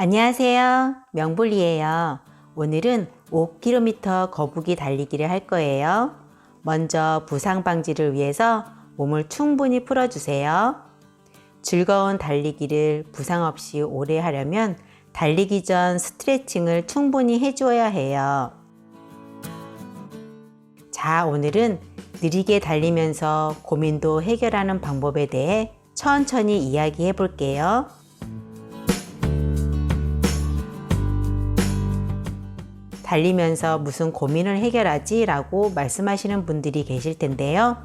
안녕하세요. 명불이에요. 오늘은 5km 거북이 달리기를 할 거예요. 먼저 부상 방지를 위해서 몸을 충분히 풀어주세요. 즐거운 달리기를 부상 없이 오래 하려면 달리기 전 스트레칭을 충분히 해주어야 해요. 자, 오늘은 느리게 달리면서 고민도 해결하는 방법에 대해 천천히 이야기해 볼게요. 달리면서 무슨 고민을 해결하지? 라고 말씀하시는 분들이 계실 텐데요.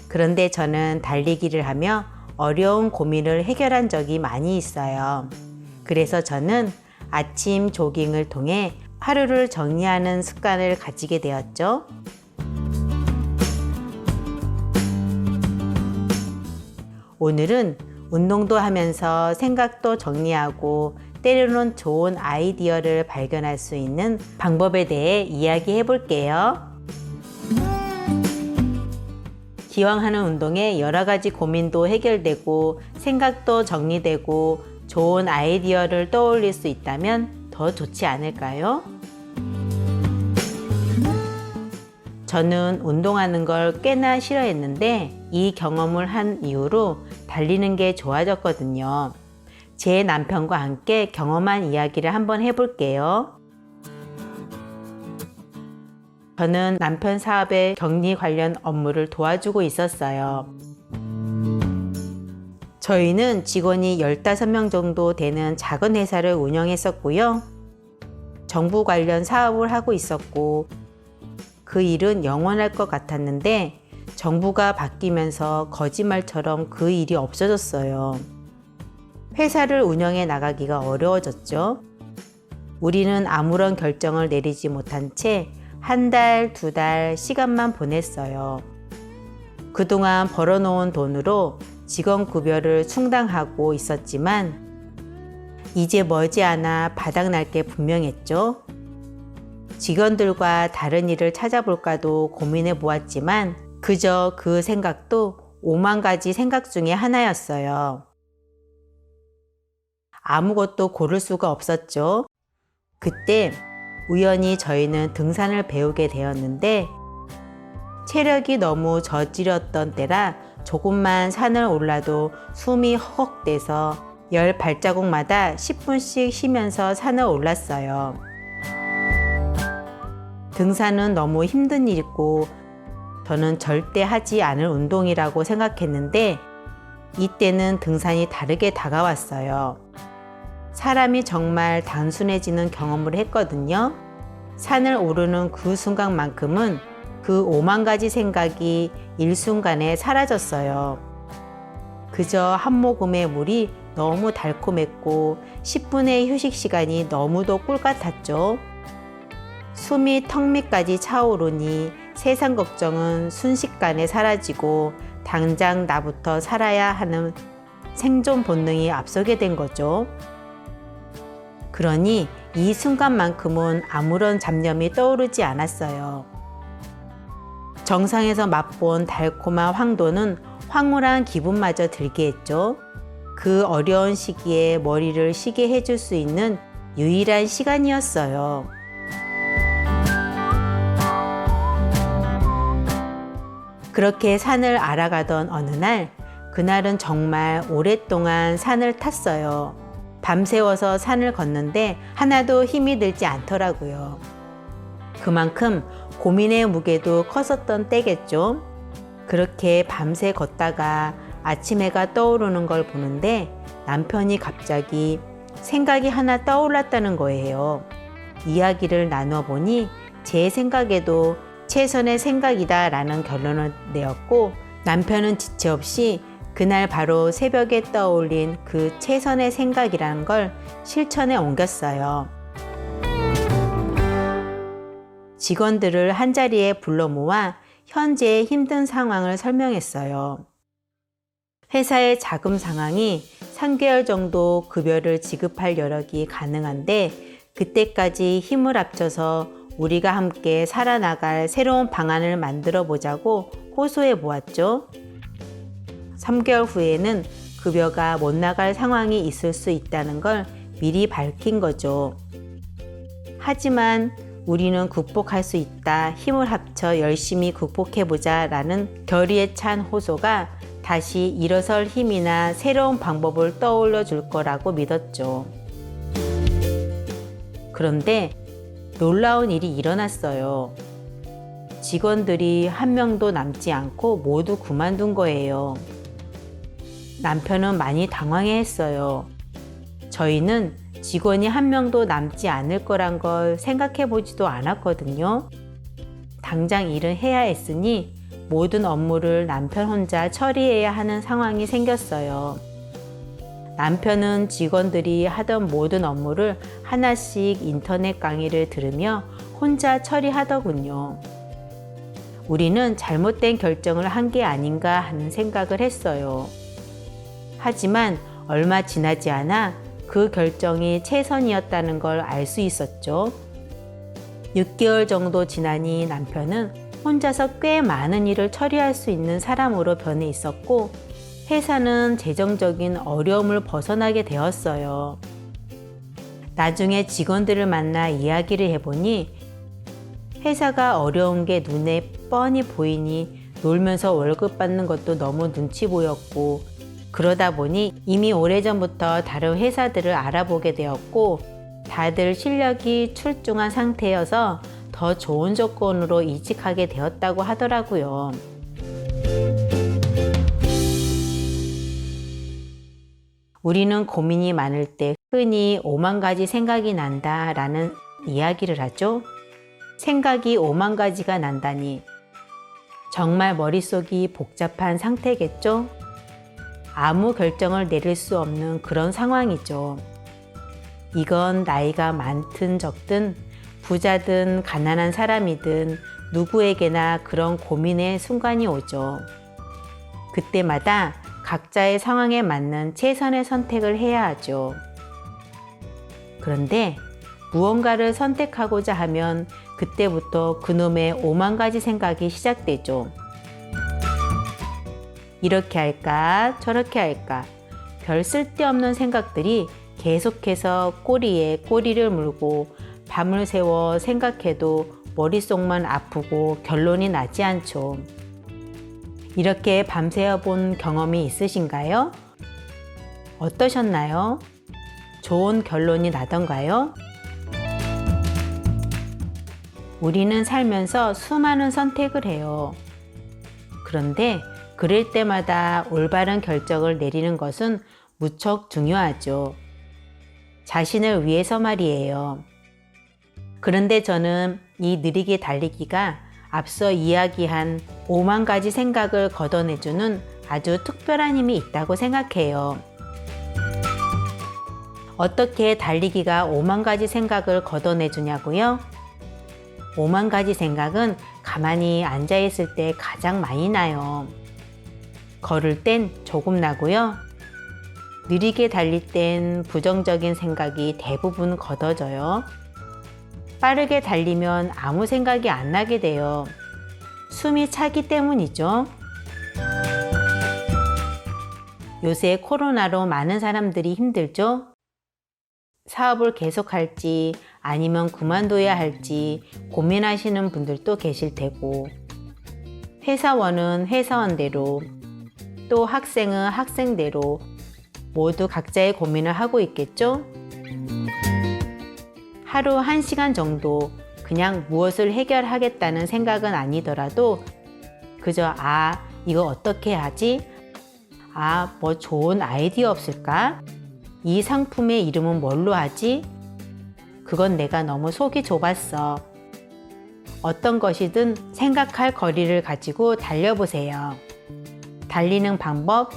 그런데 저는 달리기를 하며 어려운 고민을 해결한 적이 많이 있어요. 그래서 저는 아침 조깅을 통해 하루를 정리하는 습관을 가지게 되었죠. 오늘은 운동도 하면서 생각도 정리하고 때로는 좋은 아이디어를 발견할 수 있는 방법에 대해 이야기해 볼게요. 기왕 하는 운동에 여러 가지 고민도 해결되고 생각도 정리되고 좋은 아이디어를 떠올릴 수 있다면 더 좋지 않을까요? 저는 운동하는 걸 꽤나 싫어했는데 이 경험을 한 이후로 달리는 게 좋아졌거든요. 제 남편과 함께 경험한 이야기를 한번 해볼게요. 저는 남편 사업의 격리 관련 업무를 도와주고 있었어요. 저희는 직원이 15명 정도 되는 작은 회사를 운영했었고요. 정부 관련 사업을 하고 있었고 그 일은 영원할 것 같았는데 정부가 바뀌면서 거짓말처럼 그 일이 없어졌어요. 회사를 운영해 나가기가 어려워졌죠. 우리는 아무런 결정을 내리지 못한 채 한 달, 두 달 시간만 보냈어요. 그동안 벌어놓은 돈으로 직원 급여를 충당하고 있었지만 이제 머지않아 바닥날 게 분명했죠. 직원들과 다른 일을 찾아볼까도 고민해 보았지만 그저 그 생각도 5만 가지 생각 중에 하나였어요. 아무것도 고를 수가 없었죠. 그때 우연히 저희는 등산을 배우게 되었는데 체력이 너무 저지렸던 때라 조금만 산을 올라도 숨이 헉헉대서 10발자국마다 10분씩 쉬면서 산을 올랐어요. 등산은 너무 힘든 일이고 저는 절대 하지 않을 운동이라고 생각했는데 이때는 등산이 다르게 다가왔어요. 사람이 정말 단순해지는 경험을 했거든요. 산을 오르는 그 순간만큼은 그 5만 가지 생각이 일순간에 사라졌어요. 그저 한 모금의 물이 너무 달콤했고 10분의 휴식 시간이 너무도 꿀 같았죠. 숨이 턱 밑까지 차오르니 세상 걱정은 순식간에 사라지고 당장 나부터 살아야 하는 생존 본능이 앞서게 된 거죠. 그러니 이 순간만큼은 아무런 잡념이 떠오르지 않았어요. 정상에서 맛본 달콤한 황도는 황홀한 기분마저 들게 했죠. 그 어려운 시기에 머리를 쉬게 해줄 수 있는 유일한 시간이었어요. 그렇게 산을 알아가던 어느 날, 그날은 정말 오랫동안 산을 탔어요. 밤새워서 산을 걷는데 하나도 힘이 들지 않더라고요. 그만큼 고민의 무게도 컸었던 때겠죠. 그렇게 밤새 걷다가 아침 해가 떠오르는 걸 보는데 남편이 갑자기 생각이 하나 떠올랐다는 거예요. 이야기를 나눠 보니 제 생각에도 최선의 생각이다 라는 결론을 내었고 남편은 지체 없이 그날 바로 새벽에 떠올린 그 최선의 생각이라는 걸 실천에 옮겼어요. 직원들을 한자리에 불러 모아 현재의 힘든 상황을 설명했어요. 회사의 자금 상황이 3개월 정도 급여를 지급할 여력이 가능한데 그때까지 힘을 합쳐서 우리가 함께 살아나갈 새로운 방안을 만들어 보자고 호소해 보았죠. 3개월 후에는 급여가 못 나갈 상황이 있을 수 있다는 걸 미리 밝힌 거죠. 하지만 우리는 극복할 수 있다. 힘을 합쳐 열심히 극복해보자 라는 결의에 찬 호소가 다시 일어설 힘이나 새로운 방법을 떠올려 줄 거라고 믿었죠. 그런데 놀라운 일이 일어났어요. 직원들이 한 명도 남지 않고 모두 그만둔 거예요. 남편은 많이 당황해 했어요. 저희는 직원이 한 명도 남지 않을 거란 걸 생각해 보지도 않았거든요. 당장 일은 해야 했으니 모든 업무를 남편 혼자 처리해야 하는 상황이 생겼어요. 남편은 직원들이 하던 모든 업무를 하나씩 인터넷 강의를 들으며 혼자 처리하더군요. 우리는 잘못된 결정을 한 게 아닌가 하는 생각을 했어요. 하지만 얼마 지나지 않아 그 결정이 최선이었다는 걸 알 수 있었죠. 6개월 정도 지나니 남편은 혼자서 꽤 많은 일을 처리할 수 있는 사람으로 변해 있었고 회사는 재정적인 어려움을 벗어나게 되었어요. 나중에 직원들을 만나 이야기를 해보니 회사가 어려운 게 눈에 뻔히 보이니 놀면서 월급 받는 것도 너무 눈치 보였고 그러다 보니 이미 오래전부터 다른 회사들을 알아보게 되었고 다들 실력이 출중한 상태여서 더 좋은 조건으로 이직하게 되었다고 하더라고요. 우리는 고민이 많을 때 흔히 5만 가지 생각이 난다 라는 이야기를 하죠. 생각이 5만 가지가 난다니 정말 머릿속이 복잡한 상태겠죠? 아무 결정을 내릴 수 없는 그런 상황이죠. 이건 나이가 많든 적든 부자든 가난한 사람이든 누구에게나 그런 고민의 순간이 오죠. 그때마다 각자의 상황에 맞는 최선의 선택을 해야 하죠. 그런데 무언가를 선택하고자 하면 그때부터 그놈의 5만 가지 생각이 시작되죠. 이렇게 할까 저렇게 할까 별 쓸데없는 생각들이 계속해서 꼬리에 꼬리를 물고 밤을 새워 생각해도 머릿속만 아프고 결론이 나지 않죠. 이렇게 밤새워 본 경험이 있으신가요? 어떠셨나요? 좋은 결론이 나던가요? 우리는 살면서 수많은 선택을 해요. 그런데 그럴 때마다 올바른 결정을 내리는 것은 무척 중요하죠. 자신을 위해서 말이에요. 그런데 저는 이 느리게 달리기가 앞서 이야기한 5만 가지 생각을 걷어내주는 아주 특별한 힘이 있다고 생각해요. 어떻게 달리기가 5만 가지 생각을 걷어내주냐고요? 5만 가지 생각은 가만히 앉아있을 때 가장 많이 나요. 걸을 땐 조금 나고요. 느리게 달릴 땐 부정적인 생각이 대부분 걷어져요. 빠르게 달리면 아무 생각이 안 나게 돼요. 숨이 차기 때문이죠. 요새 코로나로 많은 사람들이 힘들죠? 사업을 계속할지 아니면 그만둬야 할지 고민하시는 분들도 계실 테고, 회사원은 회사원대로, 또 학생은 학생대로 모두 각자의 고민을 하고 있겠죠? 하루 1시간 정도 그냥 무엇을 해결하겠다는 생각은 아니더라도 그저 이거 어떻게 하지? 뭐 좋은 아이디어 없을까? 이 상품의 이름은 뭘로 하지? 그건 내가 너무 속이 좁았어. 어떤 것이든 생각할 거리를 가지고 달려보세요. 달리는 방법,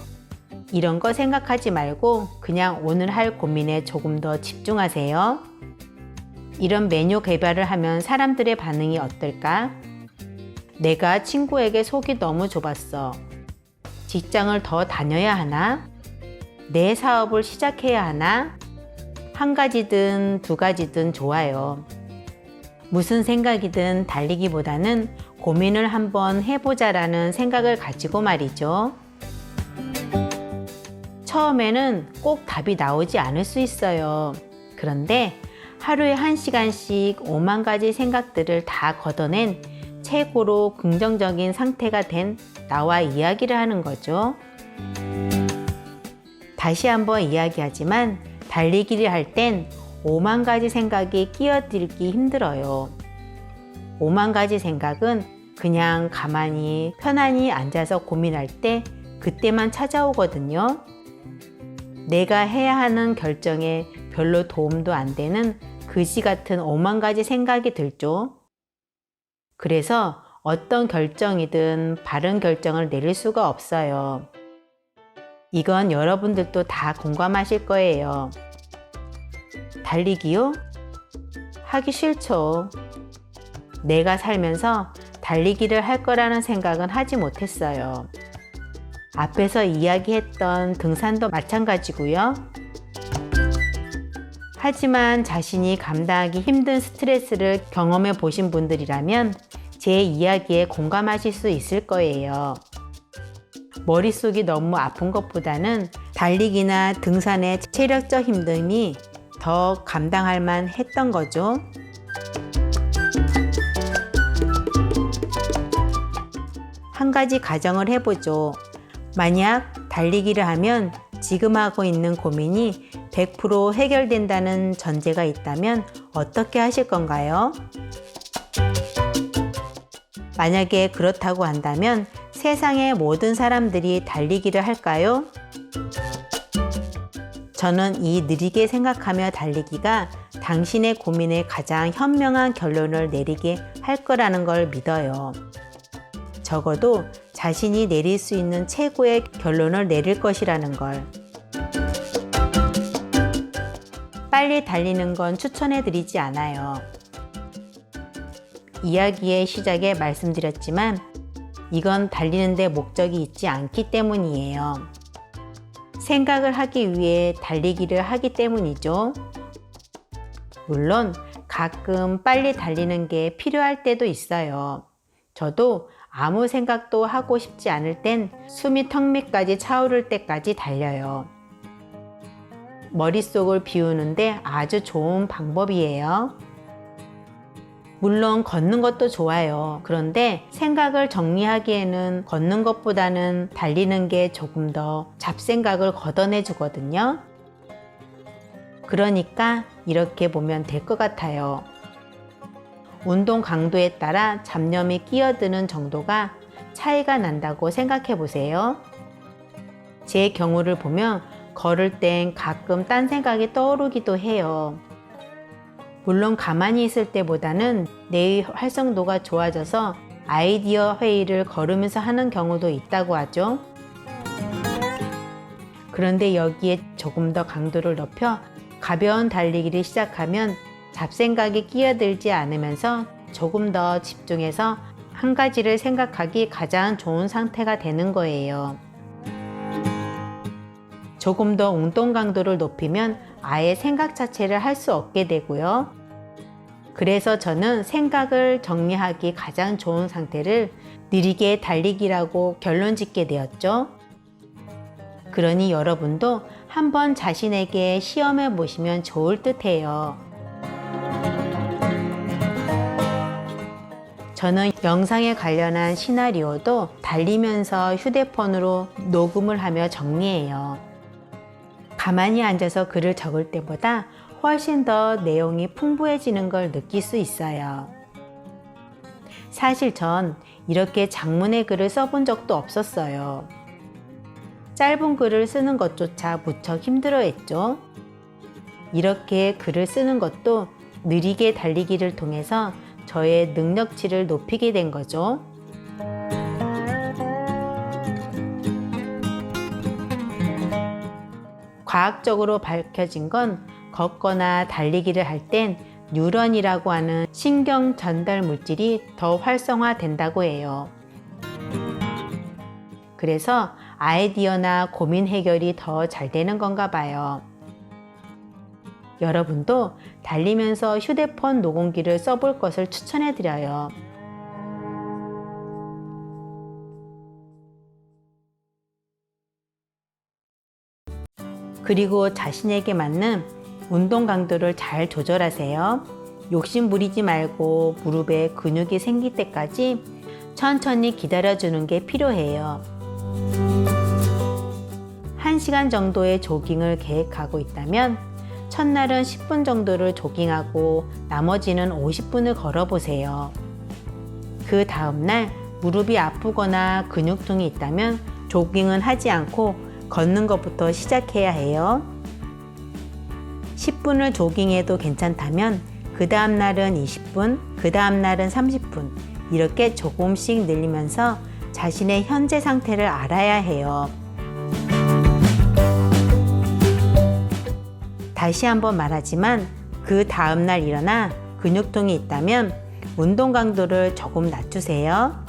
이런 거 생각하지 말고 그냥 오늘 할 고민에 조금 더 집중하세요. 이런 메뉴 개발을 하면 사람들의 반응이 어떨까? 내가 친구에게 속이 너무 좁았어. 직장을 더 다녀야 하나? 내 사업을 시작해야 하나? 한 가지든 두 가지든 좋아요. 무슨 생각이든 달리기보다는 고민을 한번 해보자라는 생각을 가지고 말이죠. 처음에는 꼭 답이 나오지 않을 수 있어요. 그런데 하루에 1시간씩 5만 가지 생각들을 다 걷어낸 최고로 긍정적인 상태가 된 나와 이야기를 하는 거죠. 다시 한번 이야기하지만 달리기를 할 땐 5만 가지 생각이 끼어들기 힘들어요. 5만 가지 생각은 그냥 가만히 편안히 앉아서 고민할 때 그때만 찾아오거든요. 내가 해야 하는 결정에 별로 도움도 안 되는 그지 같은 5만 가지 생각이 들죠. 그래서 어떤 결정이든 바른 결정을 내릴 수가 없어요. 이건 여러분들도 다 공감하실 거예요. 달리기요? 하기 싫죠. 내가 살면서 달리기를 할 거라는 생각은 하지 못했어요. 앞에서 이야기했던 등산도 마찬가지고요. 하지만 자신이 감당하기 힘든 스트레스를 경험해 보신 분들이라면 제 이야기에 공감하실 수 있을 거예요. 머릿속이 너무 아픈 것보다는 달리기나 등산의 체력적 힘듦이 더 감당할 만 했던 거죠. 한 가지 가정을 해보죠. 만약 달리기를 하면 지금 하고 있는 고민이 100% 해결된다는 전제가 있다면 어떻게 하실 건가요? 만약에 그렇다고 한다면 세상의 모든 사람들이 달리기를 할까요? 저는 이 느리게 생각하며 달리기가 당신의 고민에 가장 현명한 결론을 내리게 할 거라는 걸 믿어요. 적어도 자신이 내릴 수 있는 최고의 결론을 내릴 것이라는 걸. 빨리 달리는 건 추천해 드리지 않아요. 이야기의 시작에 말씀드렸지만 이건 달리는 데 목적이 있지 않기 때문이에요. 생각을 하기 위해 달리기를 하기 때문이죠. 물론 가끔 빨리 달리는 게 필요할 때도 있어요. 저도 아무 생각도 하고 싶지 않을 땐 숨이 턱 밑까지 차오를 때까지 달려요. 머릿속을 비우는데 아주 좋은 방법이에요. 물론 걷는 것도 좋아요. 그런데 생각을 정리하기에는 걷는 것보다는 달리는 게 조금 더 잡생각을 걷어내 주거든요. 그러니까 이렇게 보면 될 것 같아요. 운동 강도에 따라 잡념이 끼어드는 정도가 차이가 난다고 생각해 보세요. 제 경우를 보면 걸을 땐 가끔 딴 생각이 떠오르기도 해요. 물론 가만히 있을 때보다는 뇌의 활성도가 좋아져서 아이디어 회의를 걸으면서 하는 경우도 있다고 하죠. 그런데 여기에 조금 더 강도를 높여 가벼운 달리기를 시작하면 잡생각이 끼어들지 않으면서 조금 더 집중해서 한 가지를 생각하기 가장 좋은 상태가 되는 거예요. 조금 더 운동 강도를 높이면 아예 생각 자체를 할 수 없게 되고요. 그래서 저는 생각을 정리하기 가장 좋은 상태를 느리게 달리기라고 결론 짓게 되었죠. 그러니 여러분도 한번 자신에게 시험해 보시면 좋을 듯해요. 저는 영상에 관련한 시나리오도 달리면서 휴대폰으로 녹음을 하며 정리해요. 가만히 앉아서 글을 적을 때보다 훨씬 더 내용이 풍부해지는 걸 느낄 수 있어요. 사실 전 이렇게 장문의 글을 써본 적도 없었어요. 짧은 글을 쓰는 것조차 무척 힘들어했죠. 이렇게 글을 쓰는 것도 느리게 달리기를 통해서 저의 능력치를 높이게 된 거죠. 과학적으로 밝혀진 건 걷거나 달리기를 할 땐 뉴런이라고 하는 신경 전달 물질이 더 활성화된다고 해요. 그래서 아이디어나 고민 해결이 더 잘 되는 건가 봐요. 여러분도 달리면서 휴대폰 녹음기를 써볼 것을 추천해 드려요. 그리고 자신에게 맞는 운동 강도를 잘 조절하세요. 욕심 부리지 말고 무릎에 근육이 생길 때까지 천천히 기다려주는 게 필요해요. 1시간 정도의 조깅을 계획하고 있다면 첫날은 10분 정도를 조깅하고 나머지는 50분을 걸어보세요. 그 다음날 무릎이 아프거나 근육통이 있다면 조깅은 하지 않고 걷는 것부터 시작해야 해요. 10분을 조깅해도 괜찮다면 그 다음날은 20분, 그 다음날은 30분 이렇게 조금씩 늘리면서 자신의 현재 상태를 알아야 해요. 다시 한번 말하지만 그 다음날 일어나 근육통이 있다면 운동 강도를 조금 낮추세요.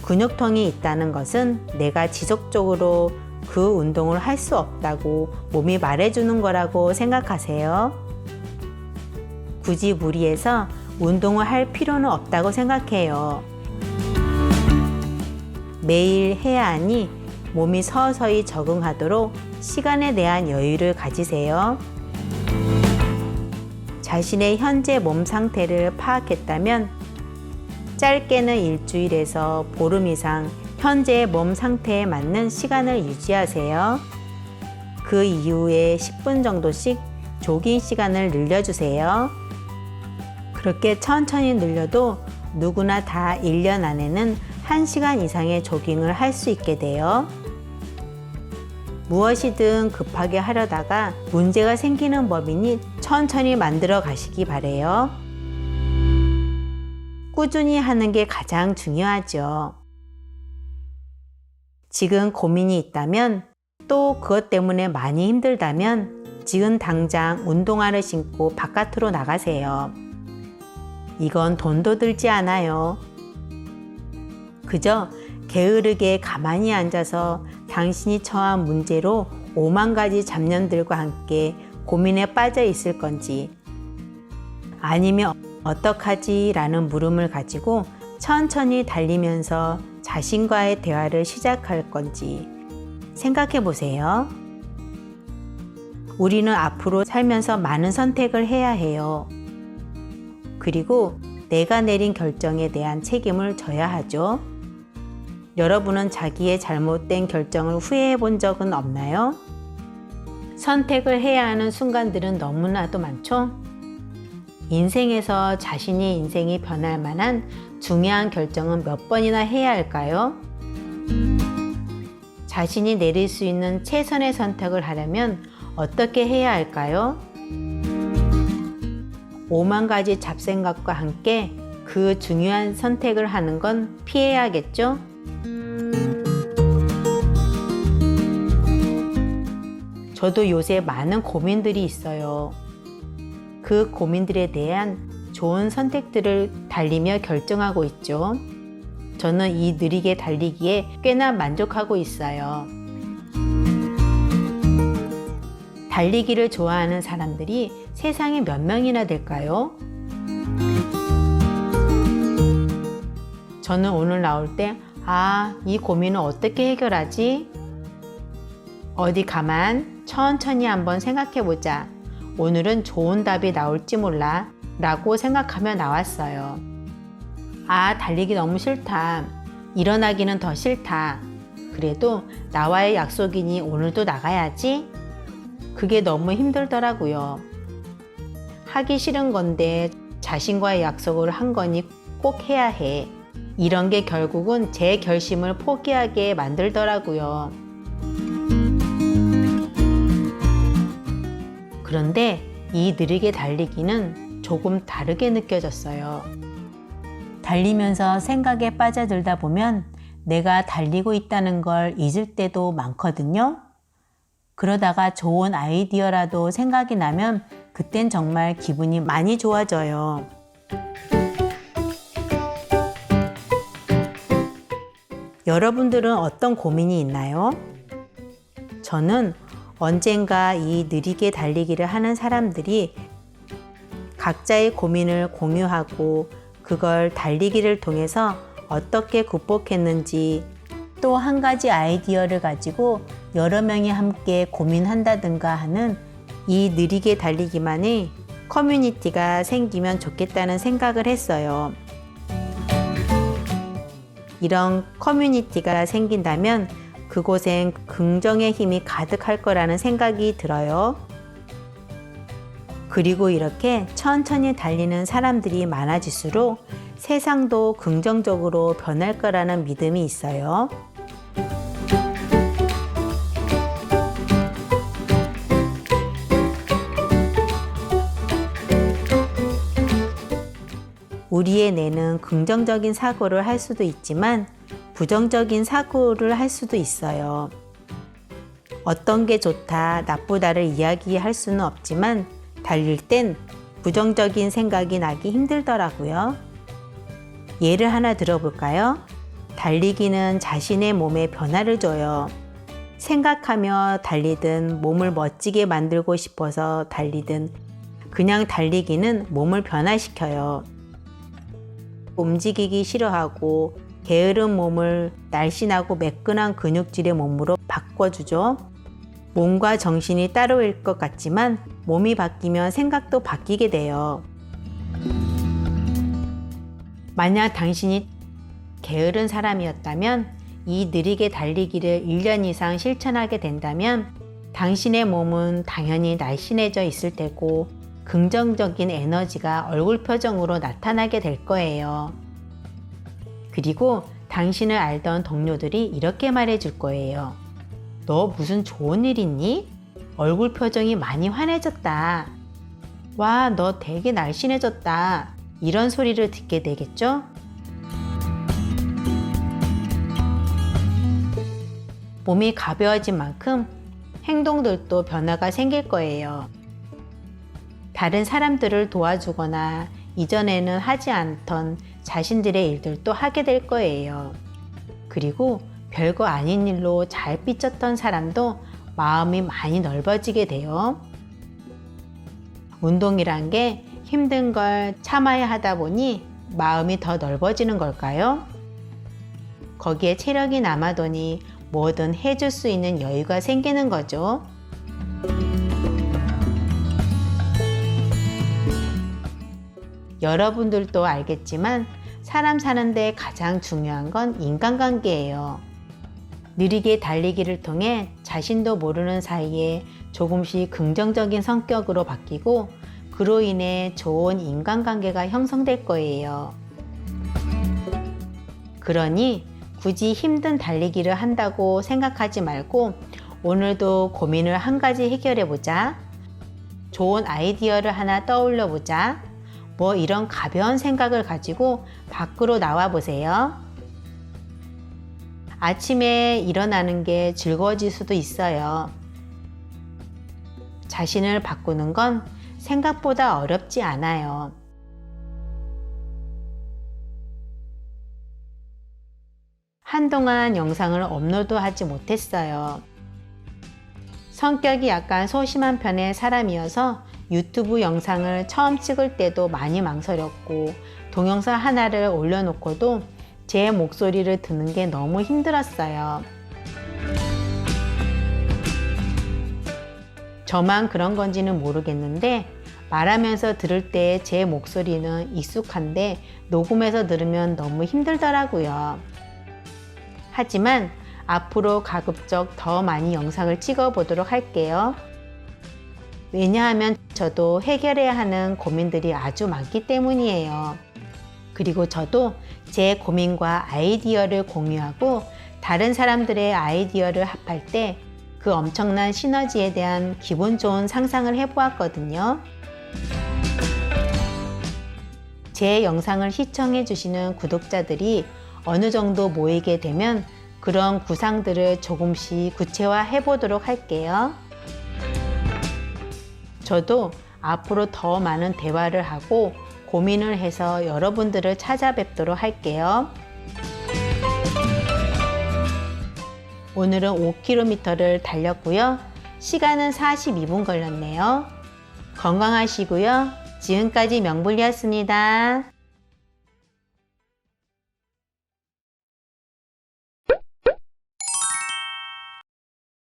근육통이 있다는 것은 내가 지속적으로 그 운동을 할 수 없다고 몸이 말해주는 거라고 생각하세요. 굳이 무리해서 운동을 할 필요는 없다고 생각해요. 매일 해야 하니 몸이 서서히 적응하도록 시간에 대한 여유를 가지세요. 자신의 현재 몸 상태를 파악했다면 짧게는 일주일에서 보름 이상 현재의 몸 상태에 맞는 시간을 유지하세요. 그 이후에 10분 정도씩 조깅 시간을 늘려주세요. 그렇게 천천히 늘려도 누구나 다 1년 안에는 1시간 이상의 조깅을 할 수 있게 돼요. 무엇이든 급하게 하려다가 문제가 생기는 법이니 천천히 만들어 가시기 바래요. 꾸준히 하는 게 가장 중요하죠. 지금 고민이 있다면 또 그것 때문에 많이 힘들다면 지금 당장 운동화를 신고 바깥으로 나가세요. 이건 돈도 들지 않아요. 그저 게으르게 가만히 앉아서 당신이 처한 문제로 5만 가지 잡념들과 함께 고민에 빠져 있을 건지 아니면 어떡하지? 라는 물음을 가지고 천천히 달리면서 자신과의 대화를 시작할 건지 생각해 보세요. 우리는 앞으로 살면서 많은 선택을 해야 해요. 그리고 내가 내린 결정에 대한 책임을 져야 하죠. 여러분은 자기의 잘못된 결정을 후회해 본 적은 없나요? 선택을 해야 하는 순간들은 너무나도 많죠? 인생에서 자신의 인생이 변할 만한 중요한 결정은 몇 번이나 해야 할까요? 자신이 내릴 수 있는 최선의 선택을 하려면 어떻게 해야 할까요? 5만 가지 잡생각과 함께 그 중요한 선택을 하는 건 피해야겠죠? 저도 요새 많은 고민들이 있어요. 그 고민들에 대한 좋은 선택들을 달리며 결정하고 있죠. 저는 이 느리게 달리기에 꽤나 만족하고 있어요. 달리기를 좋아하는 사람들이 세상에 몇 명이나 될까요? 저는 오늘 나올 때, 이 고민은 어떻게 해결하지? 어디 가만 천천히 한번 생각해보자. 오늘은 좋은 답이 나올지 몰라 라고 생각하며 나왔어요. 달리기 너무 싫다. 일어나기는 더 싫다. 그래도 나와의 약속이니 오늘도 나가야지. 그게 너무 힘들더라고요. 하기 싫은 건데 자신과의 약속을 한 거니 꼭 해야 해. 이런 게 결국은 제 결심을 포기하게 만들더라고요. 그런데 이 느리게 달리기는 조금 다르게 느껴졌어요. 달리면서 생각에 빠져들다 보면 내가 달리고 있다는 걸 잊을 때도 많거든요. 그러다가 좋은 아이디어라도 생각이 나면 그땐 정말 기분이 많이 좋아져요. 여러분들은 어떤 고민이 있나요? 저는 언젠가 이 느리게 달리기를 하는 사람들이 각자의 고민을 공유하고 그걸 달리기를 통해서 어떻게 극복했는지 또 한 가지 아이디어를 가지고 여러 명이 함께 고민한다든가 하는 이 느리게 달리기만의 커뮤니티가 생기면 좋겠다는 생각을 했어요. 이런 커뮤니티가 생긴다면 그곳엔 긍정의 힘이 가득할 거라는 생각이 들어요. 그리고 이렇게 천천히 달리는 사람들이 많아질수록 세상도 긍정적으로 변할 거라는 믿음이 있어요. 우리의 뇌는 긍정적인 사고를 할 수도 있지만 부정적인 사고를 할 수도 있어요. 어떤 게 좋다, 나쁘다를 이야기할 수는 없지만 달릴 땐 부정적인 생각이 나기 힘들더라고요. 예를 하나 들어볼까요? 달리기는 자신의 몸에 변화를 줘요. 생각하며 달리든 몸을 멋지게 만들고 싶어서 달리든 그냥 달리기는 몸을 변화시켜요. 움직이기 싫어하고 게으른 몸을 날씬하고 매끈한 근육질의 몸으로 바꿔주죠. 몸과 정신이 따로일 것 같지만 몸이 바뀌면 생각도 바뀌게 돼요. 만약 당신이 게으른 사람이었다면 이 느리게 달리기를 1년 이상 실천하게 된다면 당신의 몸은 당연히 날씬해져 있을 테고 긍정적인 에너지가 얼굴 표정으로 나타나게 될 거예요. 그리고 당신을 알던 동료들이 이렇게 말해줄 거예요. 너 무슨 좋은 일 있니? 얼굴 표정이 많이 환해졌다. 와, 너 되게 날씬해졌다. 이런 소리를 듣게 되겠죠? 몸이 가벼워진 만큼 행동들도 변화가 생길 거예요. 다른 사람들을 도와주거나 이전에는 하지 않던 자신들의 일들도 하게 될 거예요. 그리고 별거 아닌 일로 잘 삐쳤던 사람도 마음이 많이 넓어지게 돼요. 운동이란 게 힘든 걸 참아야 하다 보니 마음이 더 넓어지는 걸까요? 거기에 체력이 남아도니 뭐든 해줄 수 있는 여유가 생기는 거죠. 여러분들도 알겠지만 사람 사는데 가장 중요한 건 인간관계예요. 느리게 달리기를 통해 자신도 모르는 사이에 조금씩 긍정적인 성격으로 바뀌고 그로 인해 좋은 인간관계가 형성될 거예요. 그러니 굳이 힘든 달리기를 한다고 생각하지 말고 오늘도 고민을 한 가지 해결해 보자. 좋은 아이디어를 하나 떠올려 보자. 뭐 이런 가벼운 생각을 가지고 밖으로 나와 보세요. 아침에 일어나는 게 즐거워질 수도 있어요. 자신을 바꾸는 건 생각보다 어렵지 않아요. 한동안 영상을 업로드하지 못했어요. 성격이 약간 소심한 편의 사람이어서 유튜브 영상을 처음 찍을 때도 많이 망설였고 동영상 하나를 올려놓고도 제 목소리를 듣는 게 너무 힘들었어요. 저만 그런 건지는 모르겠는데 말하면서 들을 때 제 목소리는 익숙한데 녹음해서 들으면 너무 힘들더라고요. 하지만 앞으로 가급적 더 많이 영상을 찍어 보도록 할게요. 왜냐하면 저도 해결해야 하는 고민들이 아주 많기 때문이에요. 그리고 저도 제 고민과 아이디어를 공유하고 다른 사람들의 아이디어를 합할 때 그 엄청난 시너지에 대한 기분 좋은 상상을 해보았거든요. 제 영상을 시청해 주시는 구독자들이 어느 정도 모이게 되면 그런 구상들을 조금씩 구체화해 보도록 할게요. 저도 앞으로 더 많은 대화를 하고 고민을 해서 여러분들을 찾아뵙도록 할게요. 오늘은 5km를 달렸고요. 시간은 42분 걸렸네요. 건강하시고요. 지금까지 명불리였습니다.